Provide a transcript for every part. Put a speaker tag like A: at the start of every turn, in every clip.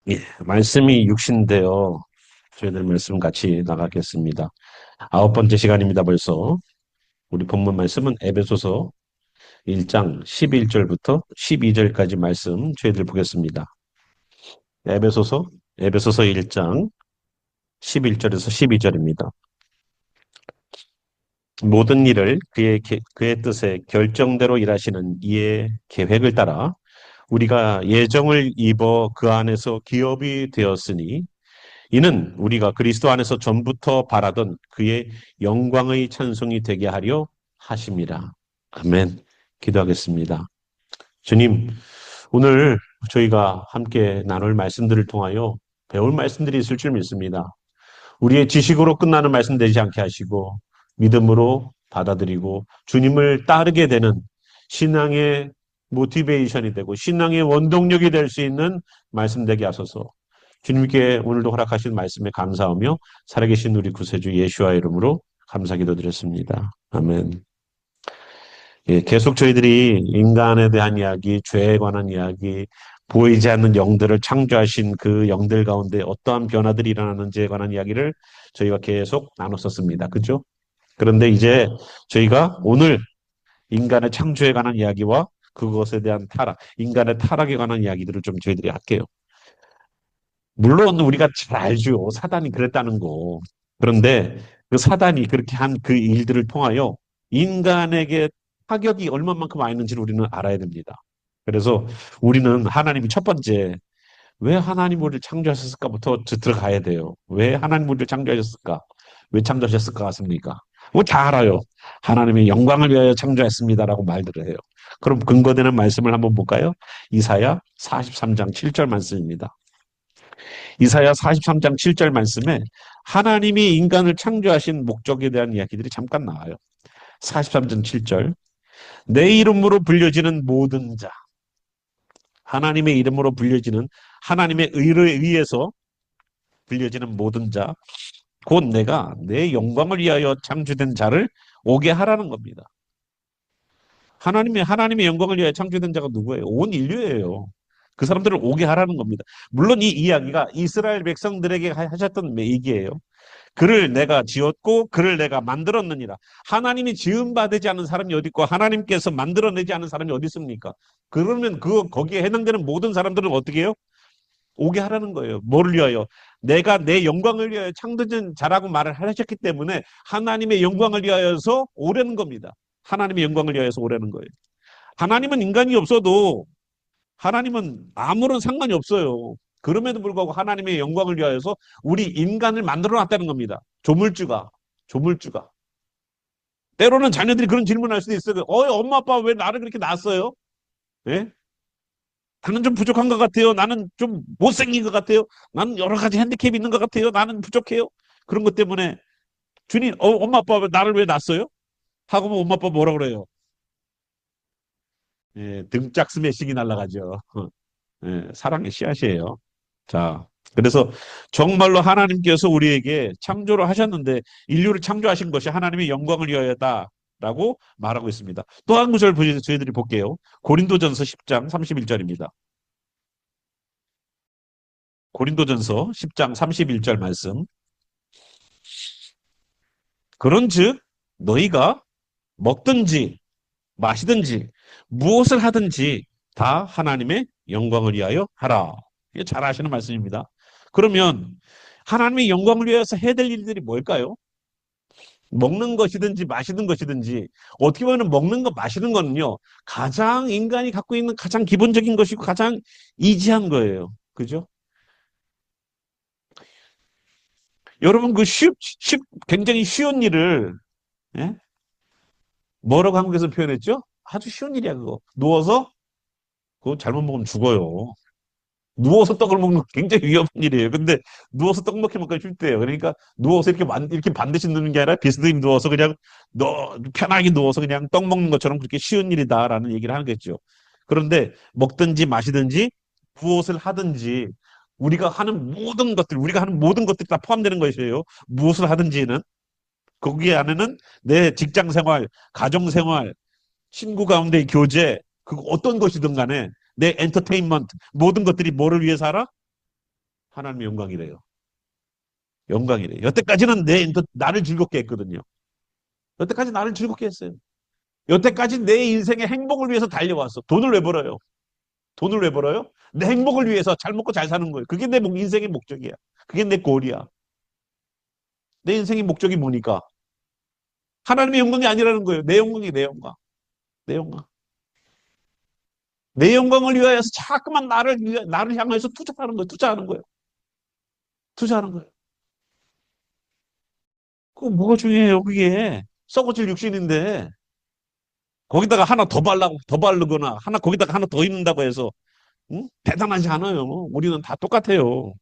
A: 예, 말씀이 육신되어 저희들 말씀 같이 나가겠습니다. 아홉 번째 시간입니다, 벌써. 우리 본문 말씀은 에베소서 1장 11절부터 12절까지 말씀 저희들 보겠습니다. 에베소서, 에베소서 1장 11절에서 12절입니다. 모든 일을 그의 뜻에 결정대로 일하시는 이의 계획을 따라 우리가 예정을 입어 그 안에서 기업이 되었으니 이는 우리가 그리스도 안에서 전부터 바라던 그의 영광의 찬송이 되게 하려 하심이라. 아멘. 기도하겠습니다. 주님, 오늘 저희가 함께 나눌 말씀들을 통하여 배울 말씀들이 있을 줄 믿습니다. 우리의 지식으로 끝나는 말씀 되지 않게 하시고 믿음으로 받아들이고 주님을 따르게 되는 신앙의 모티베이션이 되고 신앙의 원동력이 될 수 있는 말씀 되게 하소서. 주님께 오늘도 허락하신 말씀에 감사하며 살아계신 우리 구세주 예수와 이름으로 감사 기도드렸습니다. 아멘. 예, 계속 저희들이 인간에 대한 이야기, 죄에 관한 이야기, 보이지 않는 영들을 창조하신 그 영들 가운데 어떠한 변화들이 일어나는지에 관한 이야기를 저희가 계속 나눴었습니다. 그죠? 그런데 이제 저희가 오늘 인간의 창조에 관한 이야기와 그것에 대한 타락, 인간의 타락에 관한 이야기들을 좀 저희들이 할게요. 물론 우리가 잘 알죠. 사단이 그랬다는 거. 그런데 그 사단이 그렇게 한 그 일들을 통하여 인간에게 타격이 얼마만큼 와 있는지를 우리는 알아야 됩니다. 그래서 우리는 하나님이 첫 번째 왜 하나님 우리를 창조하셨을까부터 들어가야 돼요. 왜 하나님 우리를 창조하셨을까? 왜 창조하셨을까 같습니까? 뭐 다 알아요. 하나님의 영광을 위하여 창조했습니다라고 말들을 해요. 그럼 근거되는 말씀을 한번 볼까요? 이사야 43장 7절 말씀입니다. 이사야 43장 7절 말씀에 하나님이 인간을 창조하신 목적에 대한 이야기들이 잠깐 나와요. 43장 7절. 내 이름으로 불려지는 모든 자. 하나님의 이름으로 불려지는 하나님의 의를 의해서 불려지는 모든 자. 곧 내가 내 영광을 위하여 창조된 자를 오게 하라는 겁니다. 하나님의 영광을 위하여 창조된 자가 누구예요? 온 인류예요. 그 사람들을 오게 하라는 겁니다. 물론 이 이야기가 이스라엘 백성들에게 하셨던 얘기예요. 그를 내가 지었고 그를 내가 만들었느니라. 하나님이 지음 받지 않은 사람이 어디 있고 하나님께서 만들어내지 않은 사람이 어디 있습니까? 그러면 거기에 해당되는 모든 사람들은 어떻게 해요? 오게 하라는 거예요. 뭐를 위하여? 내가 내 영광을 위하여 창조된 자라고 말을 하셨기 때문에 하나님의 영광을 위하여서 오라는 겁니다. 하나님의 영광을 위하여서 오라는 거예요. 하나님은 인간이 없어도 하나님은 아무런 상관이 없어요. 그럼에도 불구하고 하나님의 영광을 위하여서 우리 인간을 만들어 놨다는 겁니다. 조물주가. 때로는 자녀들이 그런 질문을 할 수도 있어요. 엄마, 아빠 왜 나를 그렇게 낳았어요? 예? 나는 좀 부족한 것 같아요. 나는 좀 못생긴 것 같아요. 나는 여러 가지 핸디캡이 있는 것 같아요. 나는 부족해요. 그런 것 때문에 주님, 엄마, 아빠 나를 왜 낳았어요? 하고 보면 엄마, 아빠 뭐라 그래요? 예, 등짝 스매싱이 날라가죠. 예, 사랑의 씨앗이에요. 자, 그래서 정말로 하나님께서 우리에게 창조를 하셨는데 인류를 창조하신 것이 하나님의 영광을 위하여다라고 말하고 있습니다. 또 한 구절 저희들이 볼게요. 고린도전서 10장 31절입니다. 고린도전서 10장 31절 말씀. 그런즉 너희가 먹든지 마시든지 무엇을 하든지 다 하나님의 영광을 위하여 하라. 이게 잘 아시는 말씀입니다. 그러면 하나님의 영광을 위해서 해야 될 일들이 뭘까요? 먹는 것이든지 마시는 것이든지 어떻게 보면 먹는 것 마시는 거는요 가장 인간이 갖고 있는 가장 기본적인 것이고 가장 이지한 거예요. 그죠? 여러분 굉장히 쉬운 일을 예? 뭐라고 한국에서 표현했죠? 아주 쉬운 일이야 그거. 누워서 그거 잘못 먹으면 죽어요. 누워서 떡을 먹는 거 굉장히 위험한 일이에요. 근데 누워서 떡 먹기만 쉽대요. 그러니까 누워서 이렇게 반드시 누는 게 아니라 비스듬히 누워서 그냥 편하게 누워서 그냥 떡 먹는 것처럼 그렇게 쉬운 일이다라는 얘기를 하는 거죠. 그런데 먹든지 마시든지 무엇을 하든지 우리가 하는 모든 것들이 다 포함되는 것이에요. 무엇을 하든지는 거기 안에는 내 직장 생활, 가정 생활, 친구 가운데의 교제, 그 어떤 것이든 간에 내 엔터테인먼트 모든 것들이 뭐를 위해서 하라? 하나님의 영광이래요. 영광이래요. 여태까지는 나를 즐겁게 했거든요. 여태까지 나를 즐겁게 했어요. 여태까지 내 인생의 행복을 위해서 달려왔어. 돈을 왜 벌어요? 돈을 왜 벌어요? 내 행복을 위해서 잘 먹고 잘 사는 거예요. 그게 내 인생의 목적이야. 그게 내 골이야. 내 인생의 목적이 뭐니까? 하나님의 영광이 아니라는 거예요. 내 영광이 내 영광. 내 영광. 내 영광을 위하여서 자꾸만 나를 향해서 투자하는 거예요. 투자하는 거예요. 투자하는 거예요. 그거 뭐가 중요해요, 그게. 썩어질 육신인데, 거기다가 하나 더 바르거나, 거기다가 하나 더 입는다고 해서, 응? 대단하지 않아요. 우리는 다 똑같아요.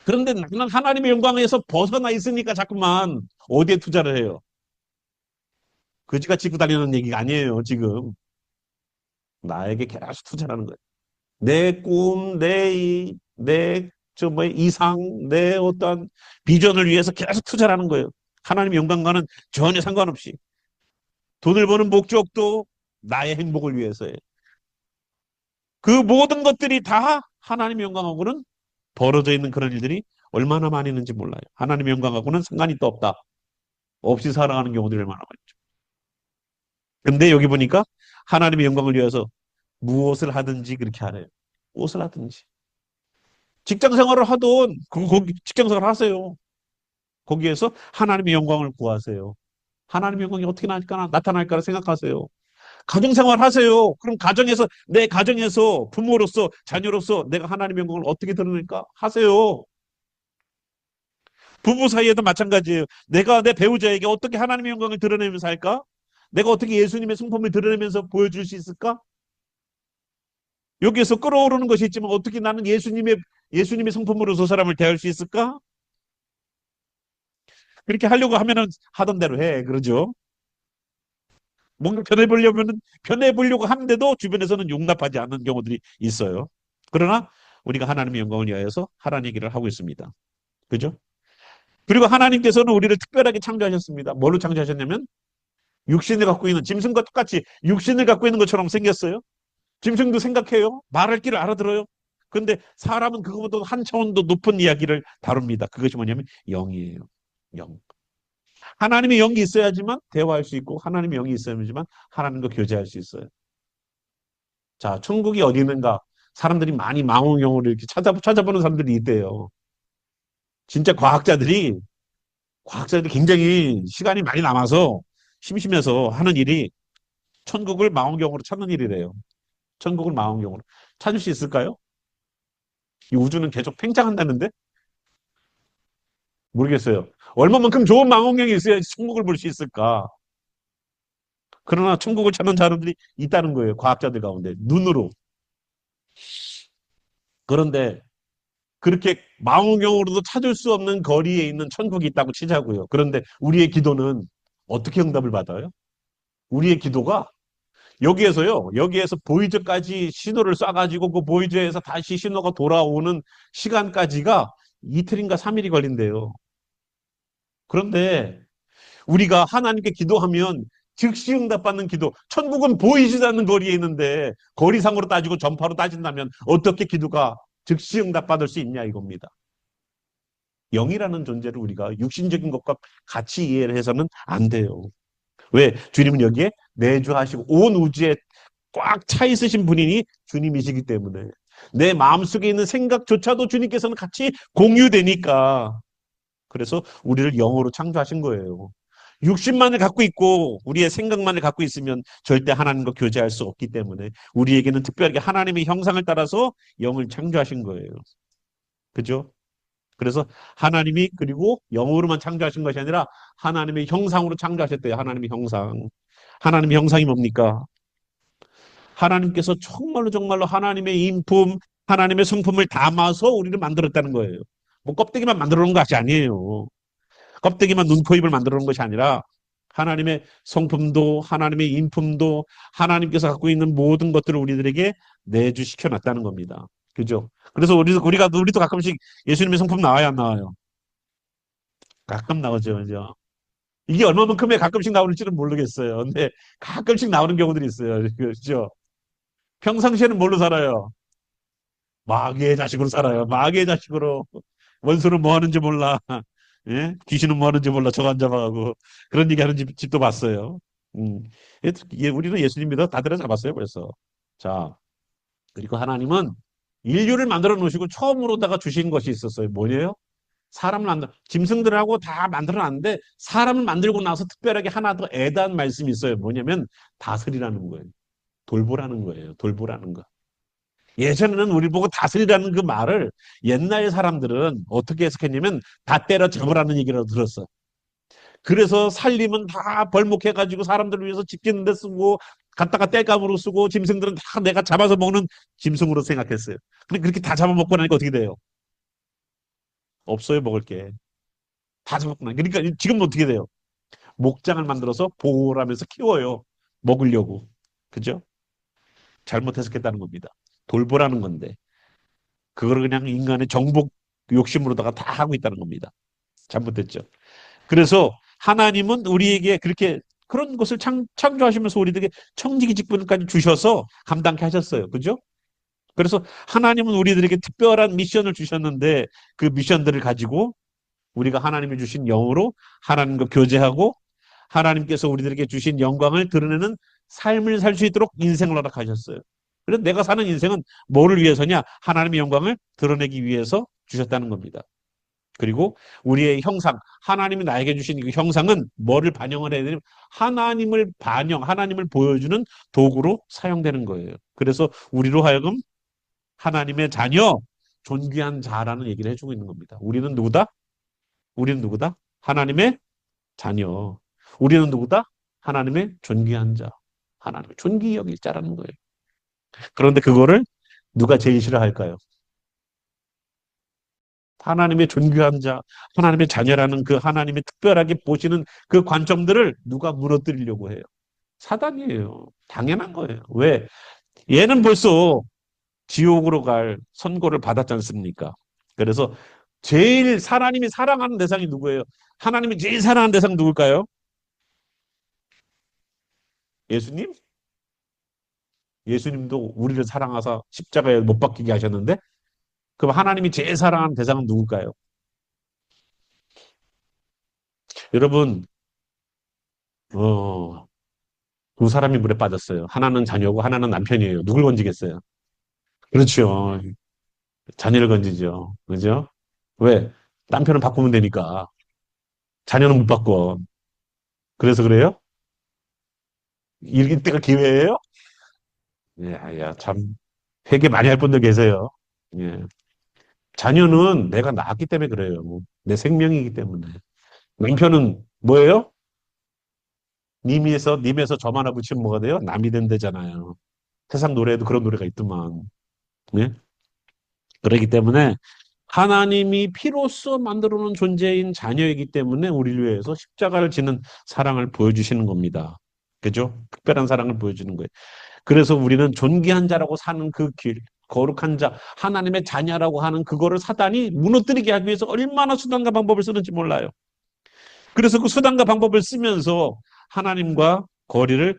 A: 그런데 나는 하나님의 영광에서 벗어나 있으니까 자꾸만 어디에 투자를 해요? 그지같이 고 다니는 얘기가 아니에요, 지금. 나에게 계속 투자하는 거예요. 내 꿈, 이상, 내 어떤 비전을 위해서 계속 투자하는 거예요. 하나님의 영광과는 전혀 상관없이. 돈을 버는 목적도 나의 행복을 위해서예요. 그 모든 것들이 다 하나님의 영광하고는 벌어져 있는 그런 일들이 얼마나 많이 있는지 몰라요. 하나님의 영광하고는 상관이 또 없다. 없이 살아가는 경우들이 얼마나 많죠. 근데 여기 보니까 하나님의 영광을 위해서 무엇을 하든지 그렇게 하래요. 무엇을 하든지. 직장 생활을 하든 거기 직장 생활 하세요. 거기에서 하나님의 영광을 구하세요. 하나님의 영광이 어떻게 나타날까 생각하세요. 가정 생활 하세요. 그럼 내 가정에서 부모로서 자녀로서 내가 하나님의 영광을 어떻게 드러낼까 하세요. 부부 사이에도 마찬가지예요. 내가 내 배우자에게 어떻게 하나님의 영광을 드러내면서 할까? 내가 어떻게 예수님의 성품을 드러내면서 보여줄 수 있을까? 여기에서 끌어오르는 것이 있지만 어떻게 나는 예수님의 성품으로 저 사람을 대할 수 있을까? 그렇게 하려고 하면은 하던 대로 해. 그러죠? 뭔가 변해보려고 하는데도 주변에서는 용납하지 않는 경우들이 있어요. 그러나 우리가 하나님의 영광을 위하여서 하라는 얘기를 하고 있습니다. 그죠? 그리고 하나님께서는 우리를 특별하게 창조하셨습니다. 뭘로 창조하셨냐면 육신을 갖고 있는 짐승과 똑같이 육신을 갖고 있는 것처럼 생겼어요. 짐승도 생각해요. 말할 길을 알아들어요. 그런데 사람은 그것보다 한 차원 더 높은 이야기를 다룹니다. 그것이 뭐냐면 영이에요. 영. 하나님의 영이 있어야지만 대화할 수 있고 하나님의 영이 있어야지만 하나님과 교제할 수 있어요. 자, 천국이 어디 있는가? 사람들이 많이 망원경으로 이렇게 찾아보는 사람들이 있대요. 진짜 과학자들이 굉장히 시간이 많이 남아서 심심해서 하는 일이 천국을 망원경으로 찾는 일이래요. 천국을 망원경으로. 찾을 수 있을까요? 이 우주는 계속 팽창한다는데? 모르겠어요. 얼마만큼 좋은 망원경이 있어야지 천국을 볼 수 있을까? 그러나 천국을 찾는 사람들이 있다는 거예요. 과학자들 가운데. 눈으로. 그런데 그렇게 망원경으로도 찾을 수 없는 거리에 있는 천국이 있다고 치자고요. 그런데 우리의 기도는 어떻게 응답을 받아요? 우리의 기도가 여기에서 보이저까지 신호를 쏴가지고 그 보이저에서 다시 신호가 돌아오는 시간까지가 이틀인가 3일이 걸린대요. 그런데 우리가 하나님께 기도하면 즉시 응답받는 기도. 천국은 보이지도 않는 거리에 있는데 거리상으로 따지고 전파로 따진다면 어떻게 기도가 즉시 응답받을 수 있냐 이겁니다. 영이라는 존재를 우리가 육신적인 것과 같이 이해를 해서는 안 돼요. 왜? 주님은 여기에 내주하시고 온 우주에 꽉 차 있으신 분이니 주님이시기 때문에 내 마음속에 있는 생각조차도 주님께서는 같이 공유되니까 그래서 우리를 영으로 창조하신 거예요. 육신만을 갖고 있고 우리의 생각만을 갖고 있으면 절대 하나님과 교제할 수 없기 때문에 우리에게는 특별하게 하나님의 형상을 따라서 영을 창조하신 거예요. 그죠? 그래서 하나님이 그리고 영으로만 창조하신 것이 아니라 하나님의 형상으로 창조하셨대요. 하나님의 형상. 하나님의 형상이 뭡니까? 하나님께서 정말로 하나님의 인품, 하나님의 성품을 담아서 우리를 만들었다는 거예요. 뭐 껍데기만 만들어 놓은 것이 아니에요. 껍데기만 눈, 코, 입을 만들어 놓은 것이 아니라 하나님의 성품도 하나님의 인품도 하나님께서 갖고 있는 모든 것들을 우리들에게 내주시켜 놨다는 겁니다. 그죠? 그래서 우리도 가끔씩 예수님의 성품 나와요, 안 나와요? 가끔 나오죠, 그죠? 이게 얼마만큼의 가끔씩 나오는지는 모르겠어요. 근데 가끔씩 나오는 경우들이 있어요. 그죠? 평상시에는 뭘로 살아요? 마귀의 자식으로 살아요. 마귀의 자식으로. 원수는 뭐 하는지 몰라. 예? 귀신은 뭐 하는지 몰라. 저간 잡아가고. 그런 얘기 하는 집도 봤어요. 음. 우리는 예수님 믿어 다 데려잡았어요, 벌써. 자, 그리고 하나님은 인류를 만들어 놓으시고 처음으로다가 주신 것이 있었어요. 뭐예요? 사람을 만들어, 짐승들하고 다 만들어 놨는데 사람을 만들고 나서 특별하게 하나 더 애다한 말씀이 있어요. 뭐냐면 다스리라는 거예요. 돌보라는 거예요. 돌보라는 거. 예전에는 우리 보고 다스리라는 그 말을 옛날 사람들은 어떻게 해석했냐면 다 때려 잡으라는 얘기라고 들었어. 그래서 살림은 다 벌목해가지고 사람들을 위해서 집 짓는 데 쓰고 갖다가 땔감으로 쓰고 짐승들은 다 내가 잡아서 먹는 짐승으로 생각했어요. 근데 그렇게 다 잡아먹고 나니까 어떻게 돼요? 없어요, 먹을 게. 다 잡아먹고 나니까. 그러니까 지금 어떻게 돼요? 목장을 만들어서 보호를 하면서 키워요. 먹으려고. 그죠? 잘못 해석했다는 겁니다. 돌보라는 건데. 그걸 그냥 인간의 정복 욕심으로다가 다 하고 있다는 겁니다. 잘못됐죠. 그래서 하나님은 우리에게 그렇게 그런 것을 창조하시면서 우리들에게 청지기 직분까지 주셔서 감당케 하셨어요. 그죠? 그래서 하나님은 우리들에게 특별한 미션을 주셨는데 그 미션들을 가지고 우리가 하나님이 주신 영으로 하나님과 교제하고 하나님께서 우리들에게 주신 영광을 드러내는 삶을 살 수 있도록 인생을 허락하셨어요. 그래서 내가 사는 인생은 뭐를 위해서냐? 하나님의 영광을 드러내기 위해서 주셨다는 겁니다. 그리고 우리의 형상, 하나님이 나에게 주신 그 형상은 뭐를 반영을 해야 되냐면 하나님을 보여주는 도구로 사용되는 거예요. 그래서 우리로 하여금 하나님의 자녀, 존귀한 자라는 얘기를 해주고 있는 겁니다. 우리는 누구다? 우리는 누구다? 하나님의 자녀. 우리는 누구다? 하나님의 존귀한 자. 하나님의 존귀 여길 자라는 거예요. 그런데 그거를 누가 제일 싫어할까요? 하나님의 존귀한 자, 하나님의 자녀라는 그 하나님이 특별하게 보시는 그 관점들을 누가 무너뜨리려고 해요? 사단이에요. 당연한 거예요. 왜? 얘는 벌써 지옥으로 갈 선고를 받았지 않습니까? 그래서 제일 하나님이 사랑하는 대상이 누구예요? 하나님이 제일 사랑하는 대상 누굴까요? 예수님? 예수님도 우리를 사랑하사 십자가에 못 박히게 하셨는데 그럼 하나님이 제일 사랑하는 대상은 누굴까요? 여러분, 어, 두 사람이 물에 빠졌어요. 하나는 자녀고 하나는 남편이에요. 누굴 건지겠어요? 그렇죠. 자녀를 건지죠. 그죠? 왜? 남편은 바꾸면 되니까. 자녀는 못 바꿔. 그래서 그래요? 이럴 때가 기회예요? 야, 참, 회개 많이 할 분들 계세요. 예. 자녀는 내가 낳았기 때문에 그래요. 내 생명이기 때문에. 남편은 뭐예요? 님에서 점 하나 붙이면 뭐가 돼요? 남이 된대잖아요. 세상 노래에도 그런 노래가 있더만. 네? 그렇기 때문에 하나님이 피로써 만들어 놓은 존재인 자녀이기 때문에 우리를 위해서 십자가를 지는 사랑을 보여주시는 겁니다. 그죠? 특별한 사랑을 보여주는 거예요. 그래서 우리는 존귀한 자라고 사는 그 길, 거룩한 자, 하나님의 자녀라고 하는 그거를 사단이 무너뜨리게 하기 위해서 얼마나 수단과 방법을 쓰는지 몰라요. 그래서 그 수단과 방법을 쓰면서 하나님과 거리를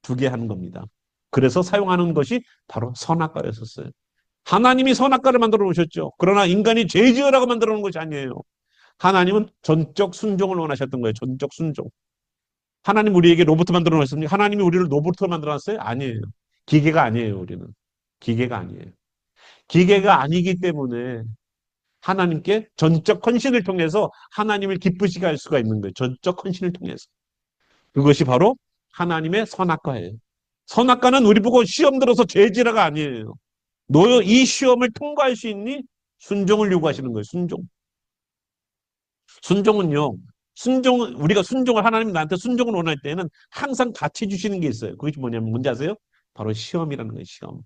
A: 두게 하는 겁니다. 그래서 사용하는 것이 바로 선악과였었어요. 하나님이 선악과를 만들어 놓으셨죠. 그러나 인간이 죄 지으라고 만들어 놓은 것이 아니에요. 하나님은 전적 순종을 원하셨던 거예요. 전적 순종. 하나님 우리에게 로봇 만들어 놓으셨습니까? 하나님이 우리를 로봇으로 만들어 놨어요? 아니에요. 기계가 아니에요, 우리는. 기계가 아니에요. 기계가 아니기 때문에 하나님께 전적 헌신을 통해서 하나님을 기쁘시게 할 수가 있는 거예요. 전적 헌신을 통해서. 그것이 바로 하나님의 선악과예요. 선악과는 우리 보고 시험 들어서 죄지라가 아니에요. 너 이 시험을 통과할 수 있니? 순종을 요구하시는 거예요. 순종. 순종은요. 우리가 순종을 하나님 나한테 순종을 원할 때는 항상 같이 주시는 게 있어요. 그것이 뭐냐면 뭔지 아세요? 바로 시험이라는 거예요. 시험.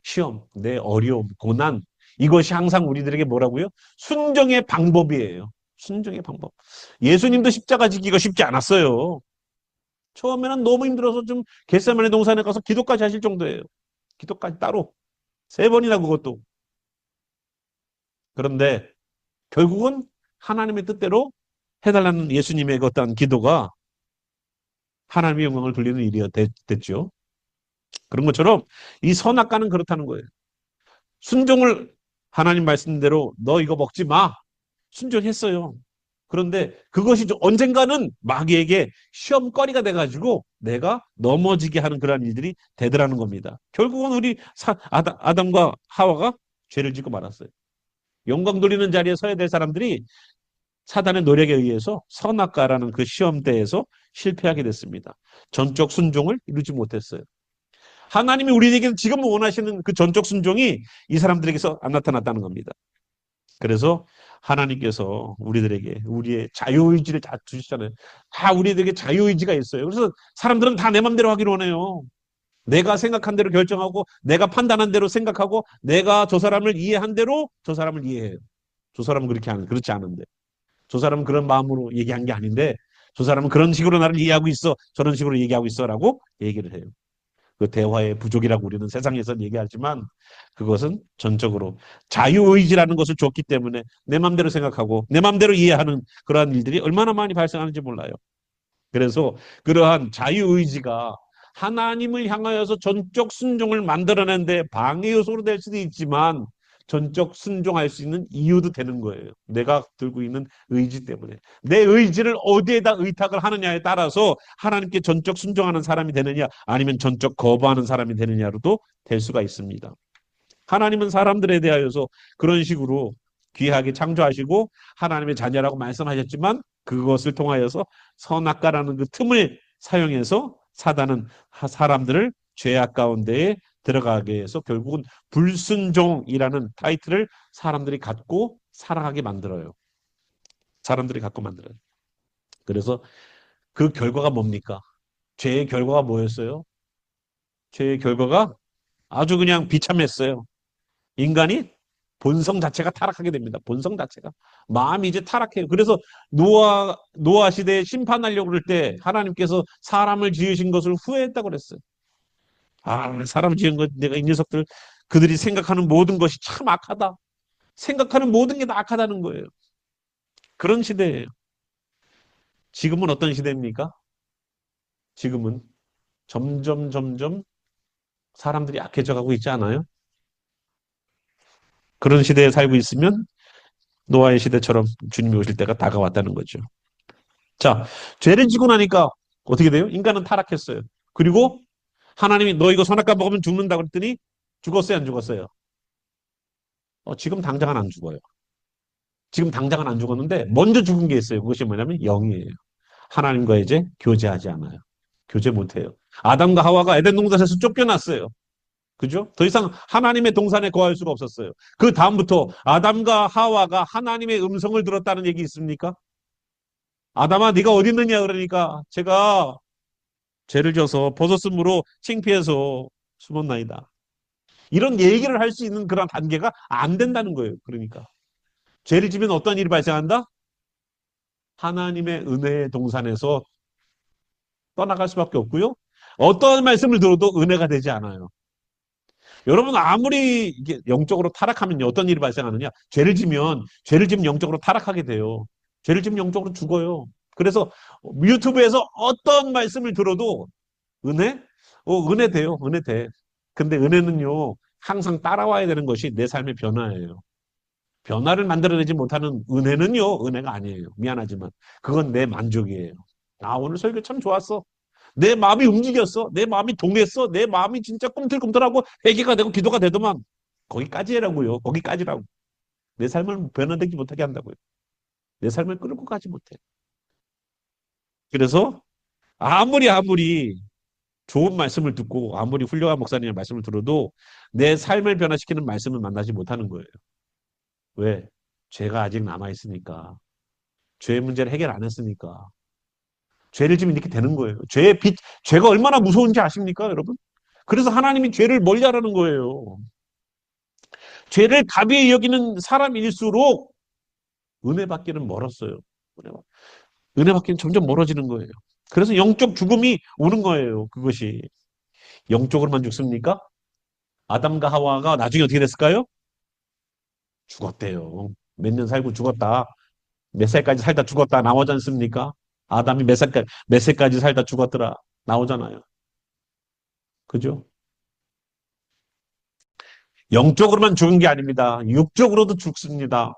A: 시험, 내 어려움, 고난. 이것이 항상 우리들에게 뭐라고요? 순종의 방법이에요. 순종의 방법. 예수님도 십자가 지기가 쉽지 않았어요. 처음에는 너무 힘들어서 좀 겟세마네 동산에 가서 기도까지 하실 정도예요. 기도까지 따로. 세 번이나 그것도. 그런데 결국은 하나님의 뜻대로 해달라는 예수님의 그 어떤 기도가 하나님의 영광을 돌리는 일이 됐죠. 그런 것처럼 이 선악과는 그렇다는 거예요. 순종을 하나님 말씀대로 너 이거 먹지 마. 순종했어요. 그런데 그것이 언젠가는 마귀에게 시험거리가 돼가지고 내가 넘어지게 하는 그런 일들이 되더라는 겁니다. 결국은 우리 아담과 하와가 죄를 짓고 말았어요. 영광 돌리는 자리에 서야 될 사람들이 사단의 노력에 의해서 선악과라는 그 시험대에서 실패하게 됐습니다. 전적 순종을 이루지 못했어요. 하나님이 우리에게 지금 원하시는 그 전적 순종이 이 사람들에게서 안 나타났다는 겁니다. 그래서 하나님께서 우리들에게 우리의 자유의지를 다 주시잖아요. 다 우리들에게 자유의지가 있어요. 그래서 사람들은 다 내 맘대로 하기로 원해요. 내가 생각한 대로 결정하고 내가 판단한 대로 생각하고 내가 저 사람을 이해한 대로 저 사람을 이해해요. 저 사람은 그렇지 않은데. 저 사람은 그런 마음으로 얘기한 게 아닌데 저 사람은 그런 식으로 나를 이해하고 있어. 저런 식으로 얘기하고 있어라고 얘기를 해요. 그 대화의 부족이라고 우리는 세상에서 얘기하지만 그것은 전적으로 자유의지라는 것을 줬기 때문에 내 맘대로 생각하고 내 맘대로 이해하는 그러한 일들이 얼마나 많이 발생하는지 몰라요. 그래서 그러한 자유의지가 하나님을 향하여서 전적 순종을 만들어내는데 방해 요소로 될 수도 있지만 전적 순종할 수 있는 이유도 되는 거예요. 내가 들고 있는 의지 때문에. 내 의지를 어디에다 의탁을 하느냐에 따라서 하나님께 전적 순종하는 사람이 되느냐 아니면 전적 거부하는 사람이 되느냐로도 될 수가 있습니다. 하나님은 사람들에 대하여서 그런 식으로 귀하게 창조하시고 하나님의 자녀라고 말씀하셨지만 그것을 통하여서 선악과라는 그 틈을 사용해서 사단은 사람들을 죄악 가운데에 들어가게 해서 결국은 불순종이라는 타이틀을 사람들이 갖고 살아가게 만들어요. 사람들이 갖고 만들어요. 그래서 그 결과가 뭡니까? 죄의 결과가 뭐였어요? 죄의 결과가 아주 그냥 비참했어요. 인간이 본성 자체가 타락하게 됩니다. 본성 자체가. 마음이 이제 타락해요. 그래서 노아 시대에 심판하려고 그럴 때 하나님께서 사람을 지으신 것을 후회했다고 그랬어요. 아, 사람 지은 것, 내가 이 녀석들, 그들이 생각하는 모든 것이 참 악하다. 생각하는 모든 게 다 악하다는 거예요. 그런 시대예요. 지금은 어떤 시대입니까? 지금은 점점 사람들이 악해져 가고 있지 않아요? 그런 시대에 살고 있으면 노아의 시대처럼 주님이 오실 때가 다가왔다는 거죠. 자, 죄를 지고 나니까 어떻게 돼요? 인간은 타락했어요. 그리고 하나님이 너 이거 선악과 먹으면 죽는다 그랬더니 죽었어요, 안 죽었어요? 지금 당장은 안 죽어요. 지금 당장은 안 죽었는데 먼저 죽은 게 있어요. 그것이 뭐냐면 영이에요. 하나님과 이제 교제하지 않아요. 교제 못해요. 아담과 하와가 에덴 동산에서 쫓겨났어요. 그죠? 더 이상 하나님의 동산에 거할 수가 없었어요. 그 다음부터 아담과 하와가 하나님의 음성을 들었다는 얘기 있습니까? 아담아, 네가 어디 있느냐 그러니까 제가 죄를 져서 버섯으로 창피해서 숨었나이다. 이런 얘기를 할 수 있는 그런 단계가 안 된다는 거예요. 그러니까 죄를 지면 어떤 일이 발생한다? 하나님의 은혜의 동산에서 떠나갈 수밖에 없고요. 어떤 말씀을 들어도 은혜가 되지 않아요. 여러분 아무리 이게 영적으로 타락하면요 어떤 일이 발생하느냐? 죄를 지면 영적으로 타락하게 돼요. 죄를 지면 영적으로 죽어요. 그래서 유튜브에서 어떤 말씀을 들어도 은혜? 은혜 돼요. 은혜 돼. 근데 은혜는요, 항상 따라와야 되는 것이 내 삶의 변화예요. 변화를 만들어내지 못하는 은혜는요, 은혜가 아니에요. 미안하지만. 그건 내 만족이에요. 아, 오늘 설교 참 좋았어. 내 마음이 움직였어. 내 마음이 동했어. 내 마음이 진짜 꿈틀꿈틀하고 회개가 되고 기도가 되더만. 거기까지 해라고요. 거기까지라고. 내 삶을 변화되지 못하게 한다고요. 내 삶을 끌고 가지 못해. 그래서 아무리 좋은 말씀을 듣고 아무리 훌륭한 목사님의 말씀을 들어도 내 삶을 변화시키는 말씀을 만나지 못하는 거예요. 왜? 죄가 아직 남아있으니까. 죄의 문제를 해결 안 했으니까. 죄를 지면 이렇게 되는 거예요. 죄가 얼마나 무서운지 아십니까, 여러분? 그래서 하나님이 죄를 멀리하라는 거예요. 죄를 가벼이 여기는 사람일수록 은혜 받기는 멀었어요. 은혜 받기는 점점 멀어지는 거예요. 그래서 영적 죽음이 오는 거예요. 그것이. 영적으로만 죽습니까? 아담과 하와가 나중에 어떻게 됐을까요? 죽었대요. 몇 년 살고 죽었다. 몇 살까지 살다 죽었다. 나오지 않습니까? 아담이 몇 살까지 살다 죽었더라. 나오잖아요. 그죠? 영적으로만 죽은 게 아닙니다. 육적으로도 죽습니다.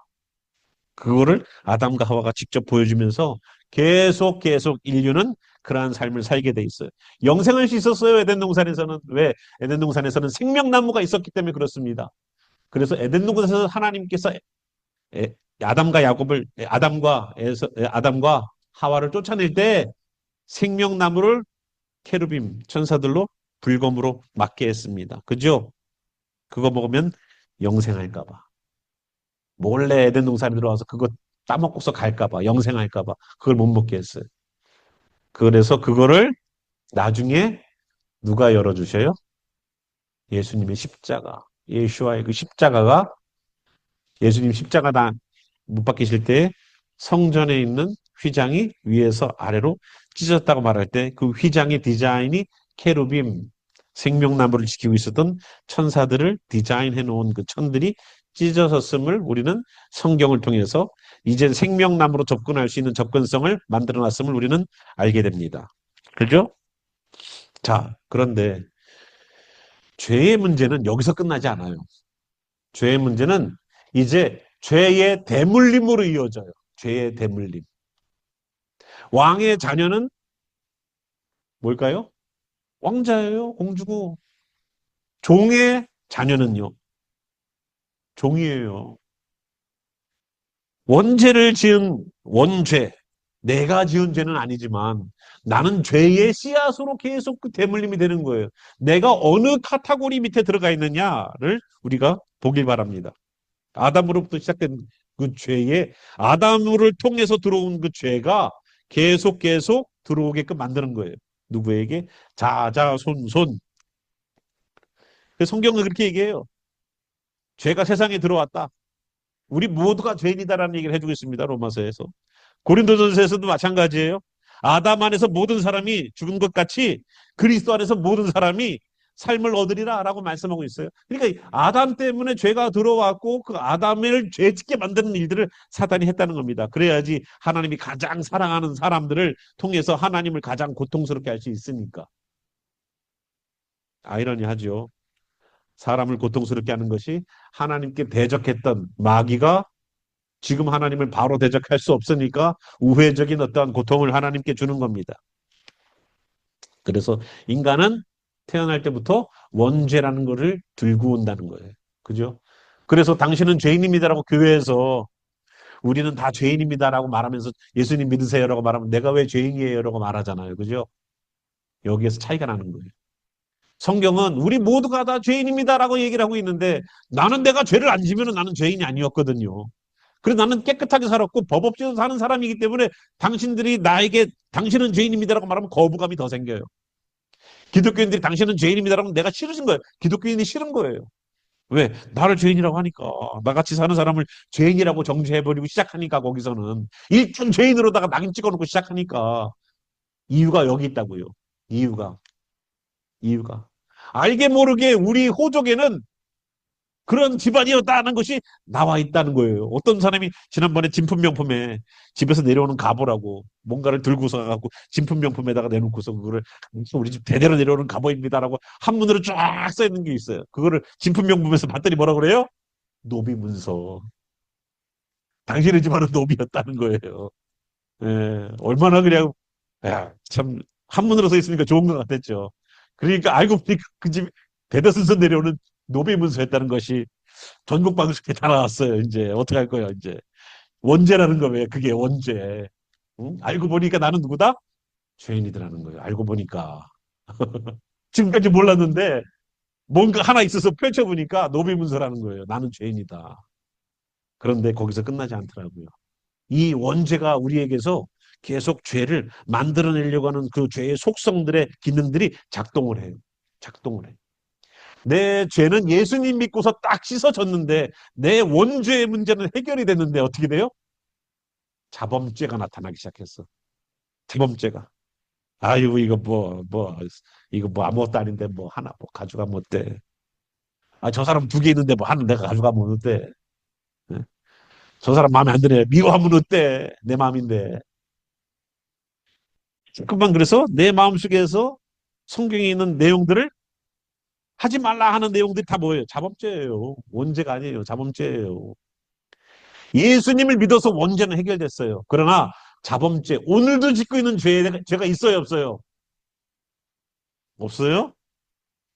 A: 그거를 아담과 하와가 직접 보여주면서 계속 인류는 그러한 삶을 살게 돼 있어요. 영생할 수 있었어요. 에덴 동산에서는. 왜? 에덴 동산에서는 생명나무가 있었기 때문에 그렇습니다. 그래서 에덴 동산에서 하나님께서 아담과 야곱을 아담과 하와를 쫓아낼 때 생명나무를 케루빔 천사들로 불검으로 맞게 했습니다. 그죠? 그거 먹으면 영생할까 봐. 몰래 에덴 동산에 들어와서 그거 따먹고서 갈까 봐. 영생할까 봐. 그걸 못 먹게 했어요. 그래서 그거를 나중에 누가 열어주셔요? 예수님의 십자가. 예수와의 그 십자가가 예수님 십자가 못 박히실 때 성전에 있는 휘장이 위에서 아래로 찢어졌다고 말할 때 그 휘장의 디자인이 케루빔, 생명나무를 지키고 있었던 천사들을 디자인해 놓은 그 천들이 찢어졌음을 우리는 성경을 통해서 이제 생명나무로 접근할 수 있는 접근성을 만들어 놨음을 우리는 알게 됩니다. 그죠? 자, 그런데 죄의 문제는 여기서 끝나지 않아요. 죄의 문제는 이제 죄의 대물림으로 이어져요. 죄의 대물림. 왕의 자녀는 뭘까요? 왕자예요, 공주고. 종의 자녀는요, 종이에요. 원죄를 지은 원죄. 내가 지은 죄는 아니지만 나는 죄의 씨앗으로 계속 그 대물림이 되는 거예요. 내가 어느 카테고리 밑에 들어가 있느냐를 우리가 보길 바랍니다. 아담으로부터 시작된 그 죄에 아담을 통해서 들어온 그 죄가 계속 들어오게끔 만드는 거예요. 누구에게? 자자손손. 성경은 그렇게 얘기해요. 죄가 세상에 들어왔다. 우리 모두가 죄인이다라는 얘기를 해주고 있습니다. 로마서에서. 고린도전서에서도 마찬가지예요. 아담 안에서 모든 사람이 죽은 것 같이 그리스도 안에서 모든 사람이 삶을 얻으리라라고 말씀하고 있어요. 그러니까 아담 때문에 죄가 들어왔고 그 아담을 죄짓게 만드는 일들을 사단이 했다는 겁니다. 그래야지 하나님이 가장 사랑하는 사람들을 통해서 하나님을 가장 고통스럽게 할 수 있으니까. 아이러니하죠. 사람을 고통스럽게 하는 것이 하나님께 대적했던 마귀가 지금 하나님을 바로 대적할 수 없으니까 우회적인 어떠한 고통을 하나님께 주는 겁니다. 그래서 인간은 태어날 때부터 원죄라는 것을 들고 온다는 거예요. 그죠? 그래서 당신은 죄인입니다라고 교회에서 우리는 다 죄인입니다라고 말하면서 예수님 믿으세요라고 말하면 내가 왜 죄인이에요라고 말하잖아요. 그죠? 여기에서 차이가 나는 거예요. 성경은 우리 모두가 다 죄인입니다라고 얘기를 하고 있는데 나는 내가 죄를 안 지면 나는 죄인이 아니었거든요. 그래서 나는 깨끗하게 살았고 법 없이도 사는 사람이기 때문에 당신들이 나에게 당신은 죄인입니다라고 말하면 거부감이 더 생겨요. 기독교인들이 당신은 죄인입니다라고 하면 내가 싫으신 거예요. 기독교인이 싫은 거예요. 왜? 나를 죄인이라고 하니까. 나같이 사는 사람을 죄인이라고 정죄해버리고 시작하니까 거기서는. 일단 죄인으로다가 낙인 찍어놓고 시작하니까. 이유가 여기 있다고요. 이유가. 이유가. 알게 모르게 우리 호족에는 그런 집안이었다는 것이 나와 있다는 거예요. 어떤 사람이 지난번에 진품명품에 집에서 내려오는 갑오라고 뭔가를 들고서 가고 진품명품에다가 내놓고서 그거를 우리 집 대대로 내려오는 갑오입니다라고 한문으로 쫙 써 있는 게 있어요. 그거를 진품명품에서 봤더니 뭐라 그래요? 노비 문서. 당신의 집안은 노비였다는 거예요. 얼마나 그냥 참 한문으로 써 있으니까 좋은 것 같았죠. 그러니까 알고 보니 그 집 대대순서 내려오는 노비 문서였다는 것이 전국 방송에 다 나왔어요. 이제 어떻게 할 거야 이제 원죄라는 거예요. 그게 원죄. 응? 알고 보니까 나는 누구다? 죄인이더라는 거예요. 알고 보니까 지금까지 몰랐는데 뭔가 하나 있어서 펼쳐보니까 노비문서라는 거예요. 나는 죄인이다. 그런데 거기서 끝나지 않더라고요. 이 원죄가 우리에게서 계속 죄를 만들어내려고 하는 그 죄의 속성들의 기능들이 작동을 해요. 작동을 해요. 내 죄는 예수님 믿고서 딱 씻어졌는데 내 원죄의 문제는 해결이 됐는데 어떻게 돼요? 자범죄가 나타나기 시작했어. 자범죄가. 아이고 이거 뭐 아무것도 아닌데 뭐 하나 뭐 가져가면 어때? 아, 저 사람 두 개 있는데 뭐 하나 내가 가져가면 어때? 예? 저 사람 마음에 안 드네. 미워하면 어때? 내 마음인데. 조금만 그래서 내 마음속에서 성경에 있는 내용들을 하지 말라 하는 내용들이 다 뭐예요? 자범죄예요. 원죄가 아니에요. 자범죄예요. 예수님을 믿어서 원죄는 해결됐어요. 그러나 자범죄, 오늘도 짓고 있는 죄가 있어요, 없어요? 없어요?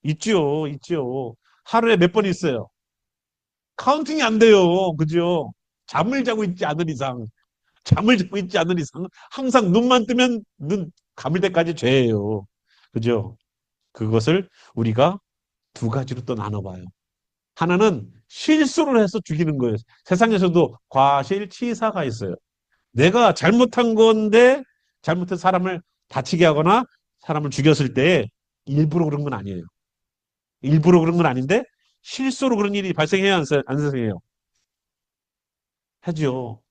A: 있죠, 있죠. 하루에 몇 번 있어요? 카운팅이 안 돼요. 그죠? 잠을 자고 있지 않은 이상, 잠을 자고 있지 않은 이상, 항상 눈만 뜨면 눈 감을 때까지 죄예요. 그죠? 그것을 우리가 두 가지로 또 나눠봐요. 하나는 실수를 해서 죽이는 거예요. 세상에서도 과실치사가 있어요. 내가 잘못한 건데 잘못해서 사람을 다치게 하거나 사람을 죽였을 때 일부러 그런 건 아니에요. 일부러 그런 건 아닌데 실수로 그런 일이 발생해야 안 발생해요. 하죠.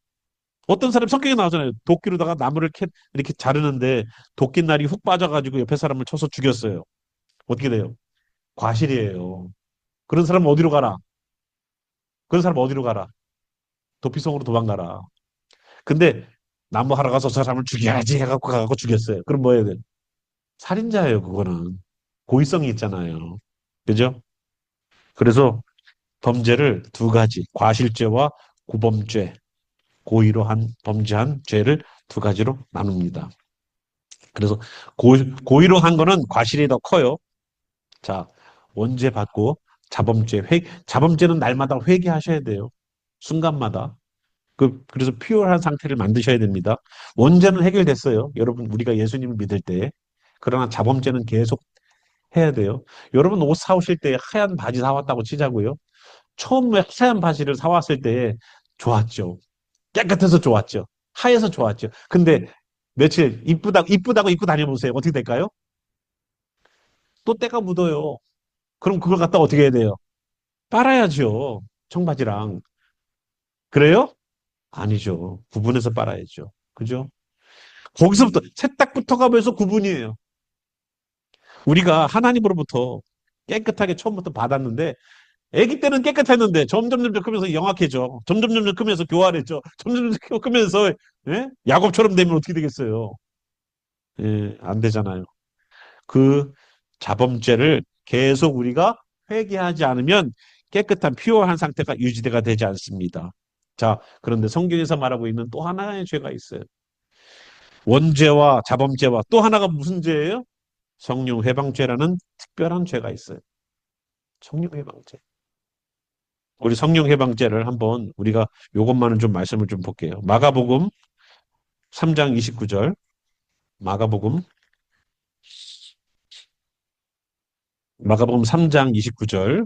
A: 어떤 사람 성격이 나오잖아요. 도끼로다가 나무를 이렇게 자르는데 도끼날이 훅 빠져가지고 옆에 사람을 쳐서 죽였어요. 어떻게 돼요? 과실이에요. 그런 사람 어디로 가라? 그런 사람 어디로 가라? 도피성으로 도망가라. 근데 나무 하러 가서 저 사람을 죽여야지 해갖고 가갖고 죽였어요. 그럼 뭐 해야 돼? 살인자예요, 그거는. 고의성이 있잖아요. 그죠? 그래서 범죄를 두 가지, 과실죄와 고범죄, 고의로 한, 범죄한 죄를 두 가지로 나눕니다. 그래서 고의로 한 거는 과실이 더 커요. 자, 원죄 받고 자범죄는 날마다 회개하셔야 돼요. 순간마다. 그래서 피որ한 상태를 만드셔야 됩니다. 원죄는 해결됐어요. 여러분, 우리가 예수님을 믿을 때. 그러나 자범죄는 계속 해야 돼요. 여러분, 옷 사오실 때 하얀 바지 사왔다고 치자고요. 처음에 하얀 바지를 사왔을 때 좋았죠. 깨끗해서 좋았죠. 하얘서 좋았죠. 근데 며칠 이쁘다고 입고 다녀보세요. 어떻게 될까요? 또 때가 묻어요. 그럼 그걸 갖다 어떻게 해야 돼요? 빨아야죠. 청바지랑. 그래요? 아니죠. 구분해서 빨아야죠. 그죠? 거기서부터 세탁부터 가면서 구분이에요. 우리가 하나님으로부터 깨끗하게 처음부터 받았는데 아기 때는 깨끗했는데 점점점 크면서 영악해져. 점점점 크면서 교활해져. 점점점 크면서 야곱처럼 되면 어떻게 되겠어요? 예, 안 되잖아요. 그 자범죄를 계속 우리가 회개하지 않으면 깨끗한 피오한 상태가 유지가 되지 않습니다. 자, 그런데 성경에서 말하고 있는 또 하나의 죄가 있어요. 원죄와 자범죄와 또 하나가 무슨 죄예요? 성령 회방죄라는 특별한 죄가 있어요. 성령 회방죄. 우리 성령 해방죄를 한번 우리가 요것만은 좀 말씀을 좀 볼게요. 마가복음 3장 29절. 마가복음 3장 29절.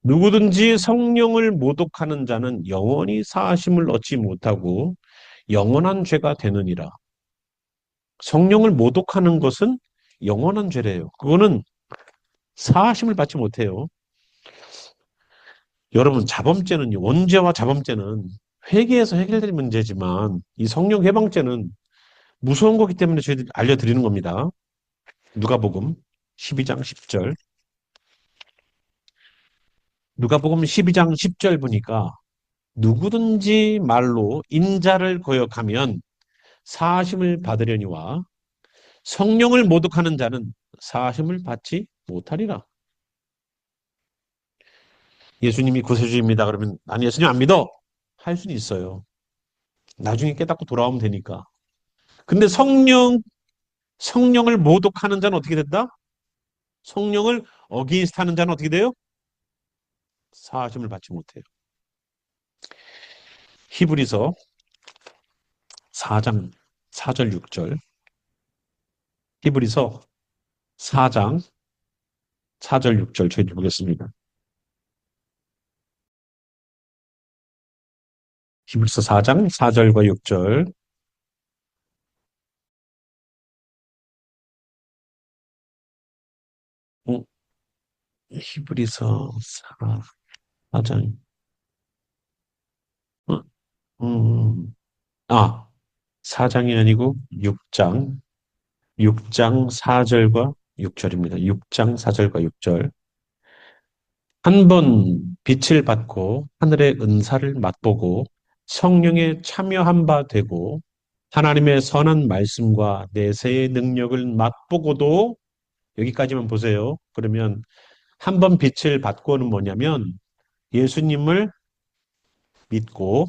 A: 누구든지 성령을 모독하는 자는 영원히 사하심을 얻지 못하고 영원한 죄가 되느니라. 성령을 모독하는 것은 영원한 죄래요. 그거는 사하심을 받지 못해요. 여러분, 자범죄는요, 원죄와 자범죄는 회개에서 해결될 문제지만 이 성령 해방죄는 무서운 거기 때문에 저희들이 알려드리는 겁니다. 누가복음 12장 10절. 누가복음 12장 10절 보니까 누구든지 말로 인자를 거역하면 사하심을 받으려니와 성령을 모독하는 자는 사하심을 받지 못하리라. 예수님이 구세주입니다. 그러면 난 예수님 안 믿어. 할 수는 있어요. 나중에 깨닫고 돌아오면 되니까. 근데 성령을 모독하는 자는 어떻게 된다? 성령을 어기인스트 하는 자는 어떻게 돼요? 사하심을 받지 못해요. 히브리서 4장 4절 6절. 히브리서 4장 4절 6절 저희 보겠습니다. 히브리서 4장 4절과 6절. 음, 히브리서 4장. 어? 아, 4장이 아니고 6장. 6장 4절과 6절입니다. 6장 4절과 6절. 한 번 빛을 받고 하늘의 은사를 맛보고 성령에 참여한 바 되고 하나님의 선한 말씀과 내세의 능력을 맛보고도 여기까지만 보세요. 그러면 한 번 빛을 받고는 뭐냐면 예수님을 믿고